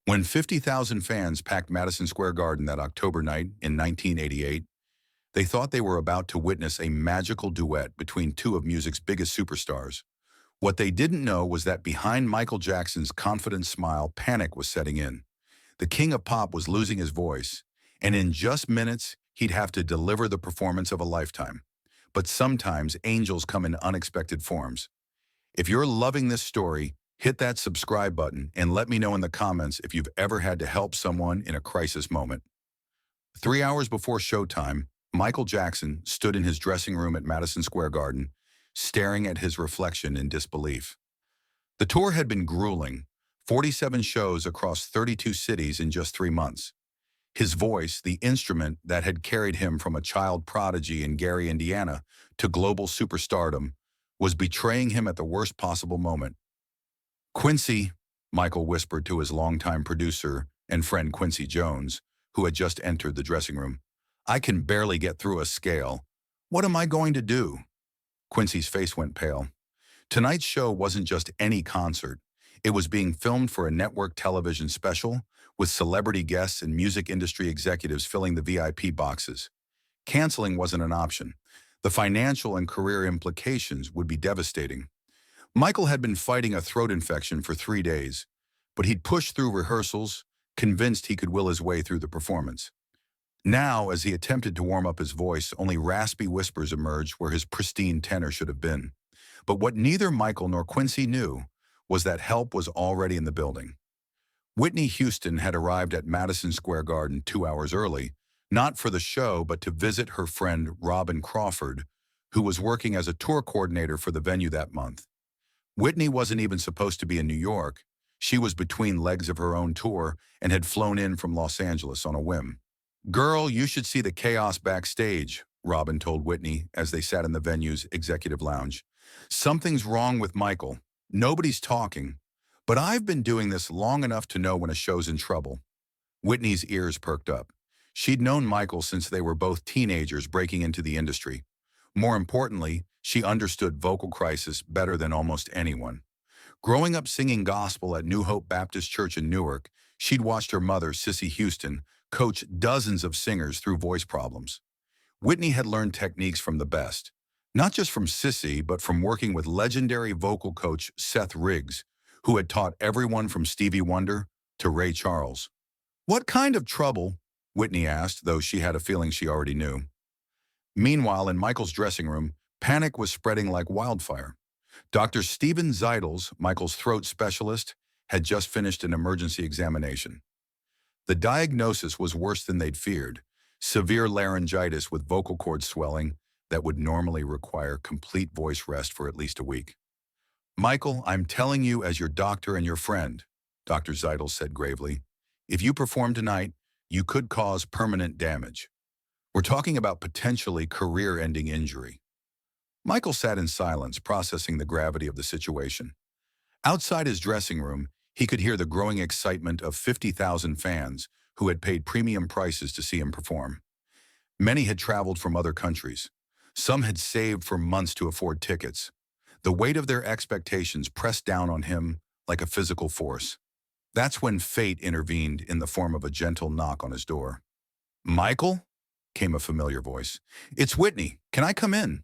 When 50,000 fans packed Madison Square Garden that October night in 1988, they thought they were about to witness a magical duet between two of music's biggest superstars. What they didn't know was that behind Michael Jackson's confident smile, panic was setting in. The king of pop was losing his voice, and in just minutes, he'd have to deliver the performance of a lifetime. But sometimes angels come in unexpected forms. If you're loving this story, hit that subscribe button and let me know in the comments if you've ever had to help someone in a crisis moment. 3 hours before showtime, Michael Jackson stood in his dressing room at Madison Square Garden, staring at his reflection in disbelief. The tour had been grueling, 47 shows across 32 cities in just 3 months. His voice, the instrument that had carried him from a child prodigy in Gary, Indiana, to global superstardom, was betraying him at the worst possible moment. "Quincy," Michael whispered to his longtime producer and friend Quincy Jones, who had just entered the dressing room. "I can barely get through a scale. What am I going to do?" Quincy's face went pale. Tonight's show wasn't just any concert. It was being filmed for a network television special, with celebrity guests and music industry executives filling the VIP boxes. Canceling wasn't an option. The financial and career implications would be devastating. Michael had been fighting a throat infection for 3 days, but he'd pushed through rehearsals, convinced he could will his way through the performance. Now, as he attempted to warm up his voice, only raspy whispers emerged where his pristine tenor should have been. But what neither Michael nor Quincy knew was that help was already in the building. Whitney Houston had arrived at Madison Square Garden 2 hours early, not for the show, but to visit her friend Robin Crawford, who was working as a tour coordinator for the venue that month. Whitney wasn't even supposed to be in New York. She was between legs of her own tour and had flown in from Los Angeles on a whim. "Girl, you should see the chaos backstage," Robin told Whitney as they sat in the venue's executive lounge. "Something's wrong with Michael. Nobody's talking. But I've been doing this long enough to know when a show's in trouble." Whitney's ears perked up. She'd known Michael since they were both teenagers breaking into the industry. More importantly, she understood vocal crisis better than almost anyone. Growing up singing gospel at New Hope Baptist Church in Newark, she'd watched her mother, Sissy Houston, coach dozens of singers through voice problems. Whitney had learned techniques from the best, not just from Sissy, but from working with legendary vocal coach Seth Riggs, who had taught everyone from Stevie Wonder to Ray Charles. "What kind of trouble?" Whitney asked, though she had a feeling she already knew. Meanwhile, in Michael's dressing room, panic was spreading like wildfire. Dr. Steven Zeitels, Michael's throat specialist, had just finished an emergency examination. The diagnosis was worse than they'd feared: severe laryngitis with vocal cord swelling that would normally require complete voice rest for at least a week. "Michael, I'm telling you as your doctor and your friend," Dr. Zeitels said gravely. "If you perform tonight, you could cause permanent damage. We're talking about potentially career-ending injury." Michael sat in silence, processing the gravity of the situation. Outside his dressing room, he could hear the growing excitement of 50,000 fans who had paid premium prices to see him perform. Many had traveled from other countries. Some had saved for months to afford tickets. The weight of their expectations pressed down on him like a physical force. That's when fate intervened in the form of a gentle knock on his door. "Michael?" came a familiar voice. "It's Whitney. Can I come in?"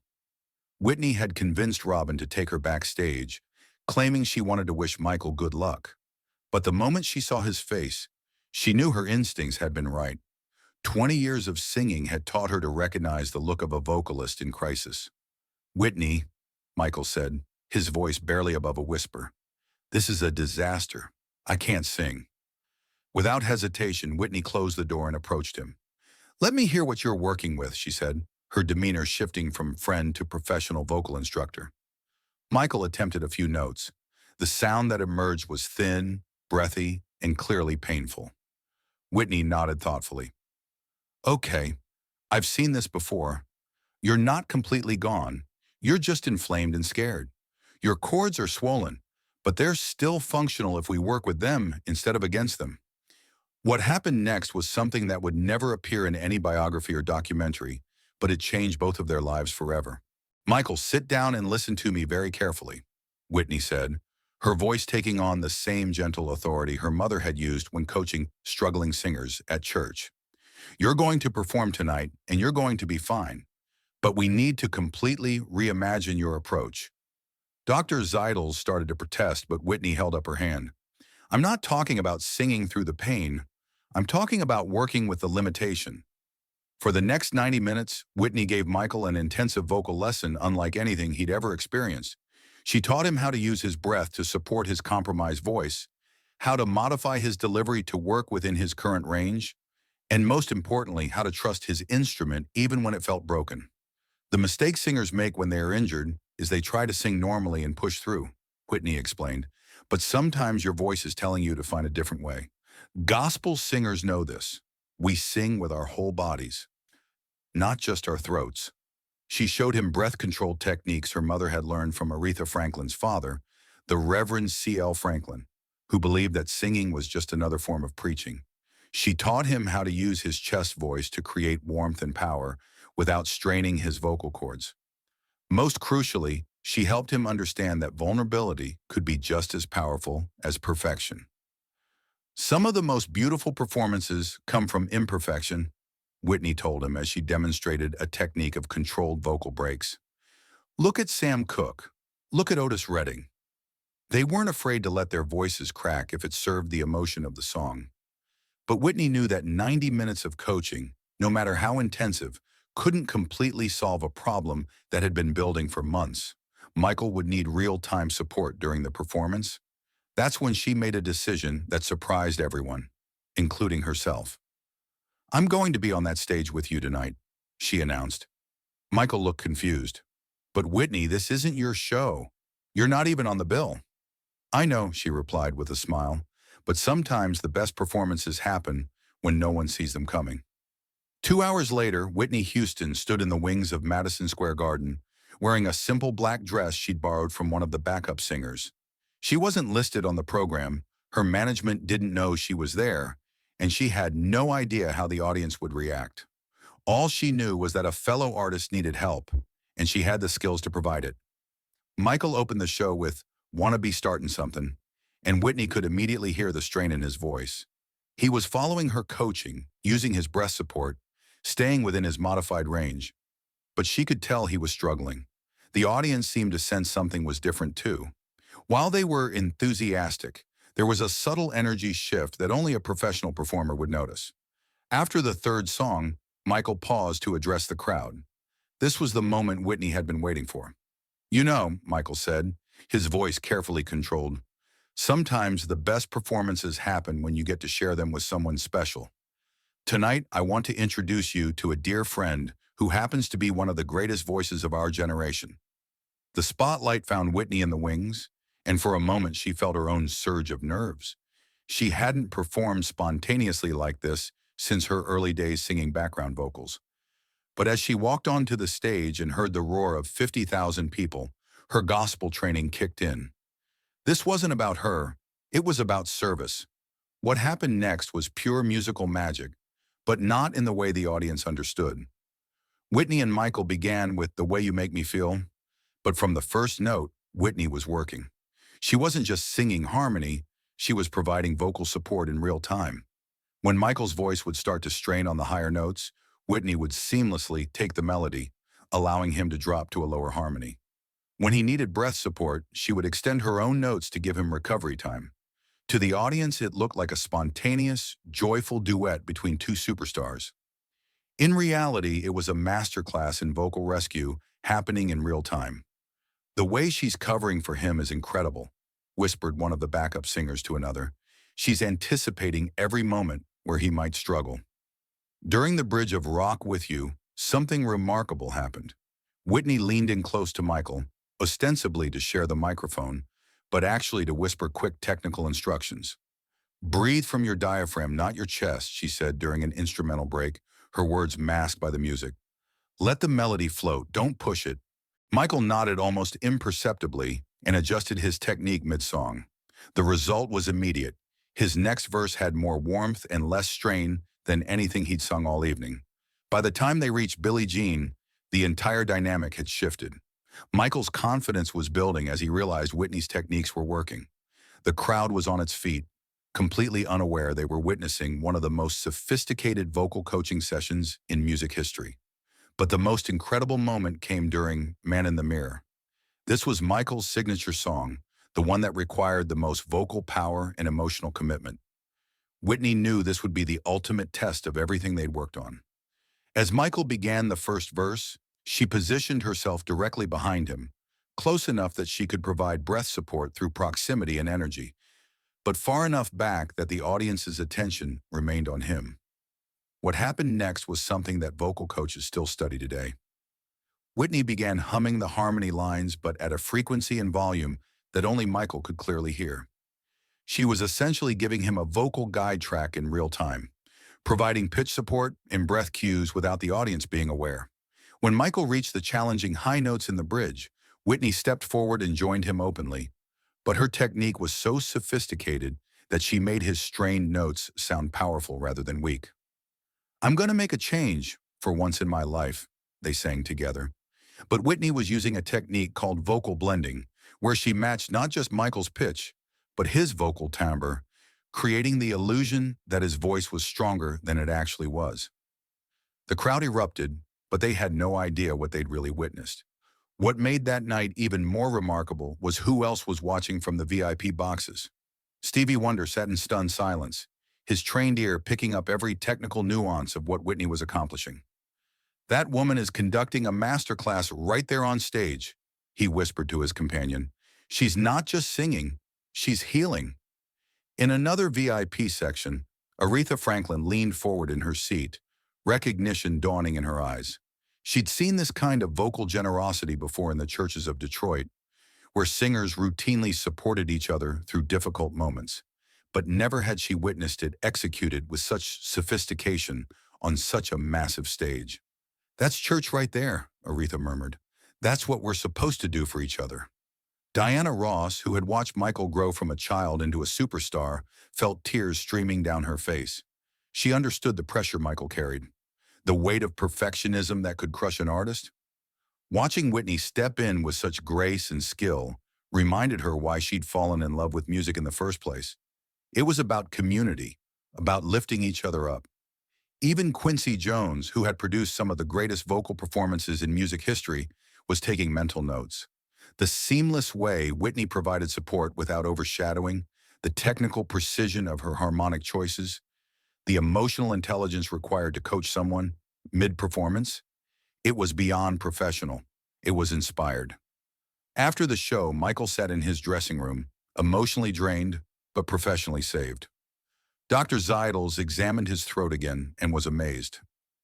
Whitney had convinced Robin to take her backstage, claiming she wanted to wish Michael good luck. But the moment she saw his face, she knew her instincts had been right. 20 years of singing had taught her to recognize the look of a vocalist in crisis. "Whitney," Michael said, his voice barely above a whisper, "this is a disaster. I can't sing." Without hesitation, Whitney closed the door and approached him. "Let me hear what you're working with," she said, her demeanor shifting from friend to professional vocal instructor. Michael attempted a few notes. The sound that emerged was thin, breathy, and clearly painful. Whitney nodded thoughtfully. "Okay, I've seen this before. You're not completely gone. You're just inflamed and scared. Your cords are swollen, but they're still functional if we work with them instead of against them." What happened next was something that would never appear in any biography or documentary, but it changed both of their lives forever. "Michael, sit down and listen to me very carefully," Whitney said, her voice taking on the same gentle authority her mother had used when coaching struggling singers at church. You're going to perform tonight, and you're going to be fine, but we need to completely reimagine your approach. Dr. Zeidel started to protest, but Whitney held up her hand. I'm not talking about singing through the pain. I'm talking about working with the limitation. For the next 90 minutes, Whitney gave Michael an intensive vocal lesson unlike anything he'd ever experienced. She taught him how to use his breath to support his compromised voice, how to modify his delivery to work within his current range, and most importantly, how to trust his instrument even when it felt broken. The mistake singers make when they are injured is they try to sing normally and push through, Whitney explained. But sometimes your voice is telling you to find a different way. Gospel singers know this. We sing with our whole bodies, not just our throats. She showed him breath-controlled techniques her mother had learned from Aretha Franklin's father, the Reverend C.L. Franklin, who believed that singing was just another form of preaching. She taught him how to use his chest voice to create warmth and power without straining his vocal cords. Most crucially, she helped him understand that vulnerability could be just as powerful as perfection. Some of the most beautiful performances come from imperfection, Whitney told him as she demonstrated a technique of controlled vocal breaks. Look at Sam Cooke. Look at Otis Redding. They weren't afraid to let their voices crack if it served the emotion of the song. But Whitney knew that 90 minutes of coaching, no matter how intensive, couldn't completely solve a problem that had been building for months. Michael would need real-time support during the performance. That's when she made a decision that surprised everyone, including herself. I'm going to be on that stage with you tonight, she announced. Michael looked confused. But Whitney, this isn't your show. You're not even on the bill. I know, she replied with a smile, but sometimes the best performances happen when no one sees them coming. 2 hours later, Whitney Houston stood in the wings of Madison Square Garden, wearing a simple black dress she'd borrowed from one of the backup singers. She wasn't listed on the program, her management didn't know she was there, and she had no idea how the audience would react. All she knew was that a fellow artist needed help, and she had the skills to provide it. Michael opened the show with "Wanna Be Startin' Something," and Whitney could immediately hear the strain in his voice. He was following her coaching, using his breath support, staying within his modified range. But she could tell he was struggling. The audience seemed to sense something was different too. While they were enthusiastic, there was a subtle energy shift that only a professional performer would notice. After the third song, Michael paused to address the crowd. This was the moment Whitney had been waiting for. You know, Michael said, his voice carefully controlled, sometimes the best performances happen when you get to share them with someone special. Tonight, I want to introduce you to a dear friend who happens to be one of the greatest voices of our generation. The spotlight found Whitney in the wings, and for a moment she felt her own surge of nerves. She hadn't performed spontaneously like this since her early days singing background vocals. But as she walked onto the stage and heard the roar of 50,000 people, her gospel training kicked in. This wasn't about her, it was about service. What happened next was pure musical magic, but not in the way the audience understood. Whitney and Michael began with "The Way You Make Me Feel," but from the first note, Whitney was working. She wasn't just singing harmony, she was providing vocal support in real time. When Michael's voice would start to strain on the higher notes, Whitney would seamlessly take the melody, allowing him to drop to a lower harmony. When he needed breath support, she would extend her own notes to give him recovery time. To the audience, it looked like a spontaneous, joyful duet between two superstars. In reality, it was a masterclass in vocal rescue happening in real time. "The way she's covering for him is incredible," whispered one of the backup singers to another. "She's anticipating every moment where he might struggle." During the bridge of "Rock With You," something remarkable happened. Whitney leaned in close to Michael, ostensibly to share the microphone, but actually to whisper quick technical instructions. "Breathe from your diaphragm, not your chest," she said during an instrumental break, her words masked by the music. "Let the melody float, don't push it." Michael nodded almost imperceptibly and adjusted his technique mid-song. The result was immediate. His next verse had more warmth and less strain than anything he'd sung all evening. By the time they reached "Billie Jean," the entire dynamic had shifted. Michael's confidence was building as he realized Whitney's techniques were working. The crowd was on its feet, completely unaware they were witnessing one of the most sophisticated vocal coaching sessions in music history. But the most incredible moment came during Man in the Mirror. This was Michael's signature song, the one that required the most vocal power and emotional commitment. Whitney knew this would be the ultimate test of everything they'd worked on. As Michael began the first verse, she positioned herself directly behind him, close enough that she could provide breath support through proximity and energy, but far enough back that the audience's attention remained on him. What happened next was something that vocal coaches still study today. Whitney began humming the harmony lines, but at a frequency and volume that only Michael could clearly hear. She was essentially giving him a vocal guide track in real time, providing pitch support and breath cues without the audience being aware. When Michael reached the challenging high notes in the bridge, Whitney stepped forward and joined him openly. But her technique was so sophisticated that she made his strained notes sound powerful rather than weak. "I'm going to make a change for once in my life," they sang together. But Whitney was using a technique called vocal blending, where she matched not just Michael's pitch, but his vocal timbre, creating the illusion that his voice was stronger than it actually was. The crowd erupted, but they had no idea what they'd really witnessed. What made that night even more remarkable was who else was watching from the VIP boxes. Stevie Wonder sat in stunned silence, his trained ear picking up every technical nuance of what Whitney was accomplishing. "That woman is conducting a masterclass right there on stage," he whispered to his companion. "She's not just singing, she's healing." In another VIP section, Aretha Franklin leaned forward in her seat, recognition dawning in her eyes. She'd seen this kind of vocal generosity before in the churches of Detroit, where singers routinely supported each other through difficult moments. But never had she witnessed it executed with such sophistication on such a massive stage. "That's church right there," Aretha murmured. "That's what we're supposed to do for each other." Diana Ross, who had watched Michael grow from a child into a superstar, felt tears streaming down her face. She understood the pressure Michael carried, the weight of perfectionism that could crush an artist. Watching Whitney step in with such grace and skill reminded her why she'd fallen in love with music in the first place. It was about community, about lifting each other up. Even Quincy Jones, who had produced some of the greatest vocal performances in music history, was taking mental notes. The seamless way Whitney provided support without overshadowing, the technical precision of her harmonic choices, the emotional intelligence required to coach someone mid-performance, it was beyond professional. It was inspired. After the show, Michael sat in his dressing room, emotionally drained, but professionally saved. Dr. Zeidels examined his throat again and was amazed.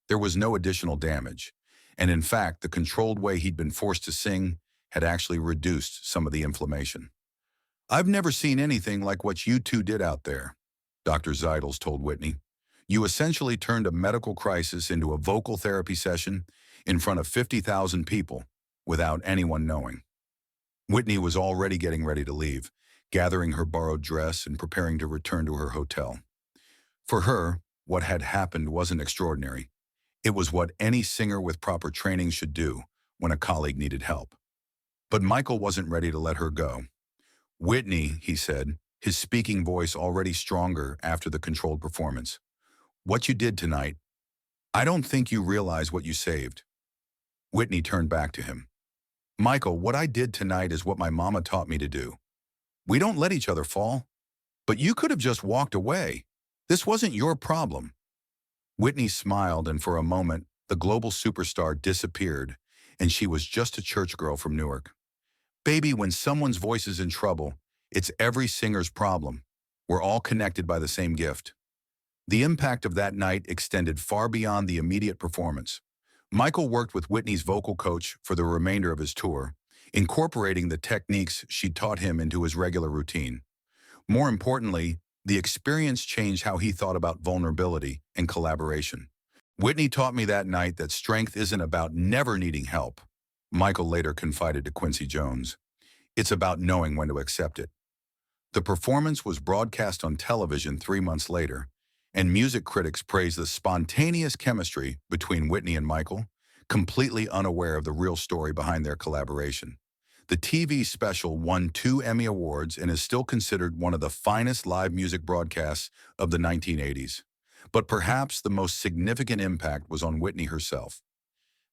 There was no additional damage, and in fact, the controlled way he'd been forced to sing had actually reduced some of the inflammation. "I've never seen anything like what you two did out there," Dr. Zeidels told Whitney. "You essentially turned a medical crisis into a vocal therapy session in front of 50,000 people without anyone knowing." Whitney was already getting ready to leave, gathering her borrowed dress and preparing to return to her hotel. For her, what had happened wasn't extraordinary. It was what any singer with proper training should do when a colleague needed help. But Michael wasn't ready to let her go. "Whitney," he said, his speaking voice already stronger after the controlled performance, "what you did tonight, I don't think you realize what you saved." Whitney turned back to him. "Michael, what I did tonight is what my mama taught me to do. We don't let each other fall. But you could have just walked away. This wasn't your problem." Whitney smiled, and for a moment, the global superstar disappeared, and she was just a church girl from Newark. "Baby, when someone's voice is in trouble, it's every singer's problem. We're all connected by the same gift." The impact of that night extended far beyond the immediate performance. Michael worked with Whitney's vocal coach for the remainder of his tour, incorporating the techniques she'd taught him into his regular routine. More importantly, the experience changed how he thought about vulnerability and collaboration. "Whitney taught me that night that strength isn't about never needing help," Michael later confided to Quincy Jones. "It's about knowing when to accept it." The performance was broadcast on television 3 months later, and music critics praised the spontaneous chemistry between Whitney and Michael, completely unaware of the real story behind their collaboration. The TV special won 2 Emmy Awards and is still considered one of the finest live music broadcasts of the 1980s. But perhaps the most significant impact was on Whitney herself.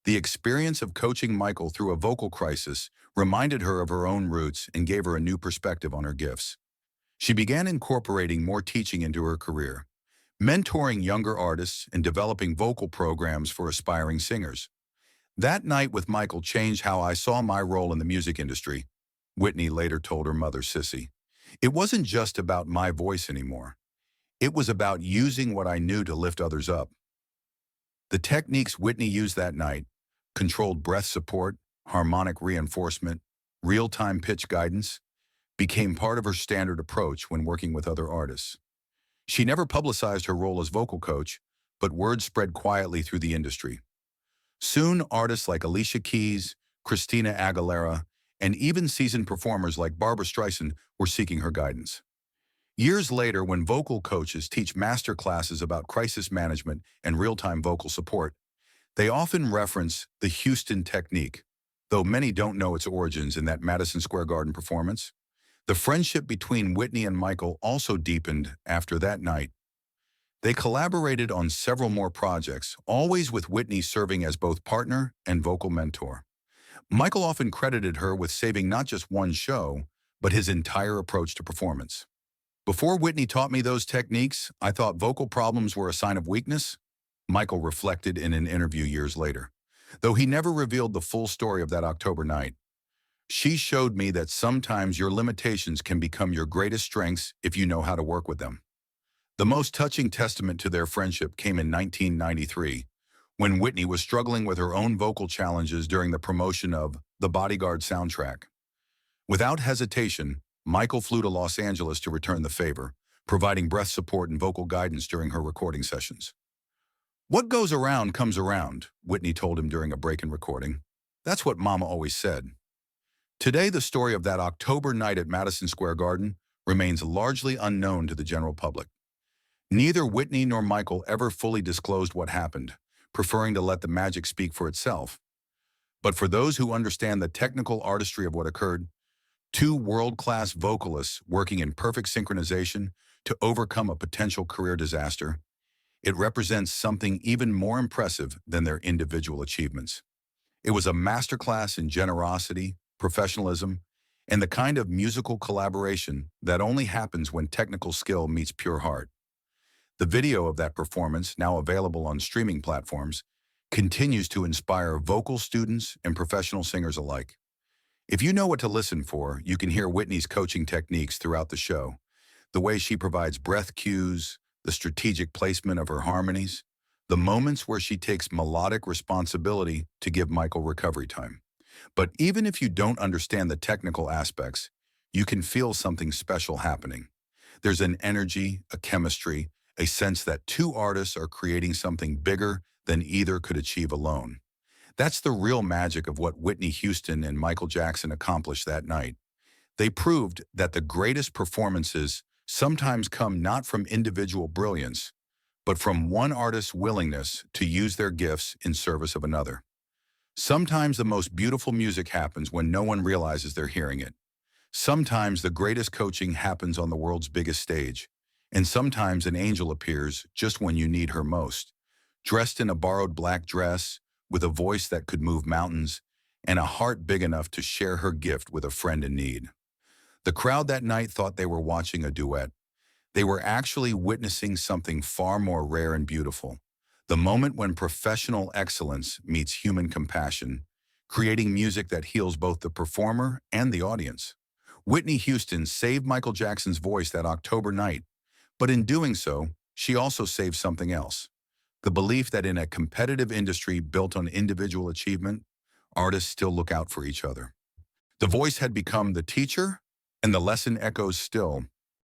The experience of coaching Michael through a vocal crisis reminded her of her own roots and gave her a new perspective on her gifts. She began incorporating more teaching into her career, mentoring younger artists and developing vocal programs for aspiring singers. That night with Michael changed how I saw my role in the music industry, Whitney later told her mother, Sissy. It wasn't just about my voice anymore. It was about using what I knew to lift others up. The techniques Whitney used that night, controlled breath support, harmonic reinforcement, real-time pitch guidance, became part of her standard approach when working with other artists. She never publicized her role as vocal coach, but word spread quietly through the industry. Soon, artists like Alicia Keys, Christina Aguilera, and even seasoned performers like Barbra Streisand were seeking her guidance. Years later, when vocal coaches teach masterclasses about crisis management and real-time vocal support, they often reference the Houston technique, though many don't know its origins in that Madison Square Garden performance. The friendship between Whitney and Michael also deepened after that night. They collaborated on several more projects, always with Whitney serving as both partner and vocal mentor. Michael often credited her with saving not just one show, but his entire approach to performance. Before Whitney taught me those techniques, I thought vocal problems were a sign of weakness, Michael reflected in an interview years later. Though he never revealed the full story of that October night, she showed me that sometimes your limitations can become your greatest strengths if you know how to work with them. The most touching testament to their friendship came in 1993, when Whitney was struggling with her own vocal challenges during the promotion of The Bodyguard soundtrack. Without hesitation, Michael flew to Los Angeles to return the favor, providing breath support and vocal guidance during her recording sessions. "What goes around comes around," Whitney told him during a break in recording. "That's what Mama always said." Today, the story of that October night at Madison Square Garden remains largely unknown to the general public. Neither Whitney nor Michael ever fully disclosed what happened, preferring to let the magic speak for itself. But for those who understand the technical artistry of what occurred, 2 world-class vocalists working in perfect synchronization to overcome a potential career disaster, it represents something even more impressive than their individual achievements. It was a masterclass in generosity, professionalism, and the kind of musical collaboration that only happens when technical skill meets pure heart. The video of that performance, now available on streaming platforms, continues to inspire vocal students and professional singers alike. If you know what to listen for, you can hear Whitney's coaching techniques throughout the show. The way she provides breath cues, the strategic placement of her harmonies, the moments where she takes melodic responsibility to give Michael recovery time. But even if you don't understand the technical aspects, you can feel something special happening. There's an energy, a chemistry, a sense that 2 artists are creating something bigger than either could achieve alone. That's the real magic of what Whitney Houston and Michael Jackson accomplished that night. They proved that the greatest performances sometimes come not from individual brilliance, but from one artist's willingness to use their gifts in service of another. Sometimes the most beautiful music happens when no one realizes they're hearing it. Sometimes the greatest coaching happens on the world's biggest stage, and sometimes an angel appears just when you need her most, dressed in a borrowed black dress, with a voice that could move mountains, and a heart big enough to share her gift with a friend in need. The crowd that night thought they were watching a duet. They were actually witnessing something far more rare and beautiful, the moment when professional excellence meets human compassion, creating music that heals both the performer and the audience. Whitney Houston saved Michael Jackson's voice that October night, but in doing so, she also saved something else: the belief that in a competitive industry built on individual achievement, artists still look out for each other. The voice had become the teacher, and the lesson echoes still.